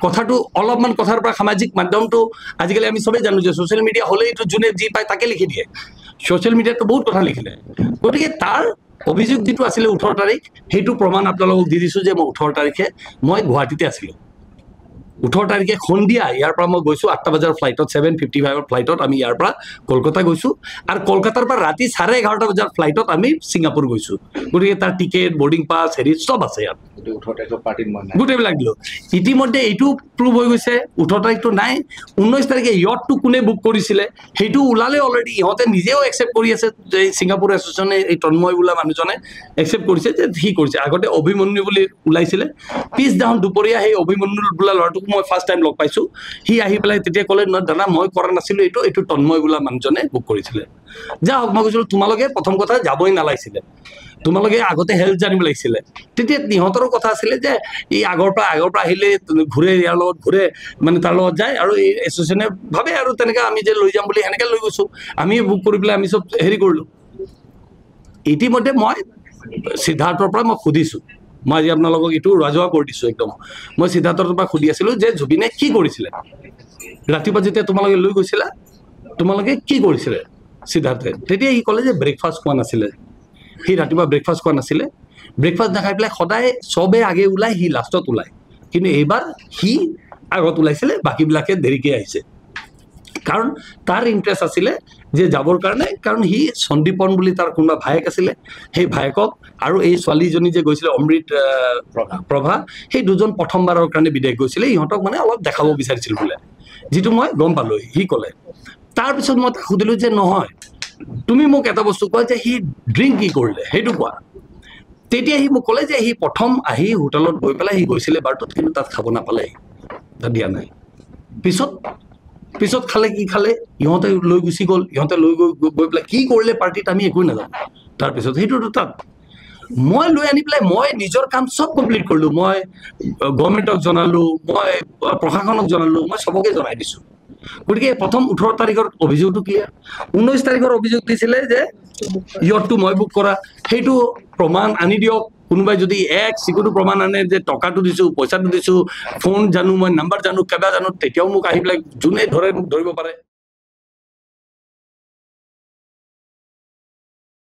কথাটো অলপমান কথাৰ পৰা সামাজিক মাধ্যমটো আজিকালি আমি সবেই জানো যে সোশ্যাল মিডিয়া হলে এইটো যোনে যি পায় তাকে লিখি দিয়ে সোশ্যাল মিডিয়াতো বহুত কথা লিখিলে গতিকে তাৰ অভিযোগ যেটো আছিল 18 তাৰিখ হেতু প্ৰমাণ আপোনালোকক দি দিছো যে মই 18 তাৰিখে মই গুৱাহাটীতে আছিলো 18 তাৰিখে সন্ধিয়া ইয়াৰ পৰা মই গৈছো 8টা বজাৰ ফ্লাইটত 7:55 ফ্লাইটত আমি ইয়াৰ পৰা কলকাতা গৈছো আৰু কলকাতাৰ পৰা ৰাতি 11:30 বজাৰ ফ্লাইটত আমি সিঙ্গাপুৰ গৈছো গতিকে তাৰ টিকেট বোৰ্ডিং পাছ হেৰি সব আছে ইয়াত 18 তাৰিখৰ পাৰ্টিত মই নাই গোটেইবিলাক দিলো ইতিমধ্যে এইটো প্ৰুভ হৈ গৈছে 18 তাৰিখটো নাই 19 তাৰিখে ইয়টটো কোনে বুক কৰিছিলে হেতু উলালে অলৰেডি ইহতে নিজেও একসেপ্ট কৰি আছে যে সিঙ্গাপুৰ এছ'চিয়েশ্যনে এই তন্ময় বুলা মানুহজনে একসেপ্ট কৰিছে যে সি কৰিছে আগতে অভিমন্যু বুলি উলাইছিলে পিছ ডাউন দুপৰীয়া সেই অভিমন্যু বুলা লৰাটোক মই ফাৰ্স্ট টাইম লগ পাইছো হি আহি পেলাই তেতিয়া ক'লে ন দাদা মই কৰা নাছিলো এইটো তন্ময় বুলা মানুহজনে বুক কৰিছিলে যা হক মই কৈছিলো তোমালোকে প্ৰথম কথা যাবই নালাগিছিলে তোমালোকে আগতে হেল্থ জানিব লাগিছিলে তেতিয়া নিহতৰ কথা আছিল যে এই আগৰ পৰা আহিলে ঘুৰে ইয়াৰ লগত ঘুৰে মানে তাৰ লগত যায় আৰু এই এছ'চিয়েশ্যনে ভাবে আৰু তেনেকা আমি যে লৈ যাম বুলি এনেকা লৈ গৈছো আমি বুক কৰি পেলাই আমি সব হেৰি কৰিলো ইতিমধ্যে মই সিদ্ধাৰ্থৰ পৰা মই খুদিছো মই আজি আপোনালোকক এইটো ৰাজহুৱা কৰি দিছো একদম মই সিদ্ধাৰ্থৰ পৰা খুদি আছিলো যে জুবিনে কি কৰিছিলে ৰাতিপুৱা যেতিয়া তোমালোকে লৈ গৈছিলা তোমালোকে কি কৰিছিলে সিদ্ধাৰ্থে তেতিয়া ই ক'লে যে ব্ৰেকফাষ্ট খোৱা নাছিলে হি ৰাতিপুৱা ব্ৰেকফাষ্ট খোৱা নাছিলে ব্ৰেকফাষ্ট নাখাই পেলাই সদায় সবে আগে ওলাই হি লাষ্টত ওলাই কিন্তু এইবাৰ হি আগত ওলাইছিলে বাকিবিলাকে দেৰিকে আহিছে কাৰণ তাৰ ইন্টাৰেষ্ট আছিল যে যাবৰ কাৰণে কাৰণ হি সন্দীপন বুলি তাৰ কোনবা ভাইক আছিল সেই ভাইকক আৰু এই ছোৱালীজনী যে গৈছিল অমৃত প্ৰভা সেই দুজন প্ৰথমবাৰৰ কাৰণে বিদেশ গৈছিল ইহঁতক মানে অলপ দেখাব বিচাৰিছিল বোলে যেটো মই গম পালো হি ক'লে তাৰ পিছত মই খুদিলো যে নহয় তুমি মোক এটা বস্তু কোৱা যে হি ড্ৰিংক কি কৰিলে হেতু কোৱা তেতিয়া হি মোক ক'লে যে হি প্ৰথম আহি হোটেলত গৈ পেলাই হি গৈছিলে বাৰটোত কিন্তু তাত খাব নাপালে তাত দিয়া নাই পিছত খালে কি খালে ইহঁতে লৈ গুছি গ'ল ইহঁতে লৈ গৈ পেলাই কি কৰিলে পাৰ্টিত আমি একো নাজানো তাৰ পিছত হেতুটো তাত মই লৈ আনি পেলাই মই নিজৰ কাম সব কমপ্লিট কৰিলো মই গভৰ্ণমেণ্টক জনালো মই প্ৰশাসনক জনালো মই সবকে জনাই দিছো গতিকে প্ৰথম 18 তাৰিখৰ অভিযোগটো ক্লিয়াৰ 19 তাৰিখৰ অভিযোগ দিছিলে যে ইয়টটো মই বুক কৰা হেতু প্ৰমাণ আনি দিয়ক কোনোবাই যদি এক সিকুটো প্ৰমাণ আনে যে টকাটো দিছো পইচাটো দিছো ফোন জানো মই নাম্বাৰ জানো কেবা জানো তেতিয়াও মোক আহি পেলাই যোনে ধৰে মোক ধৰিব পাৰে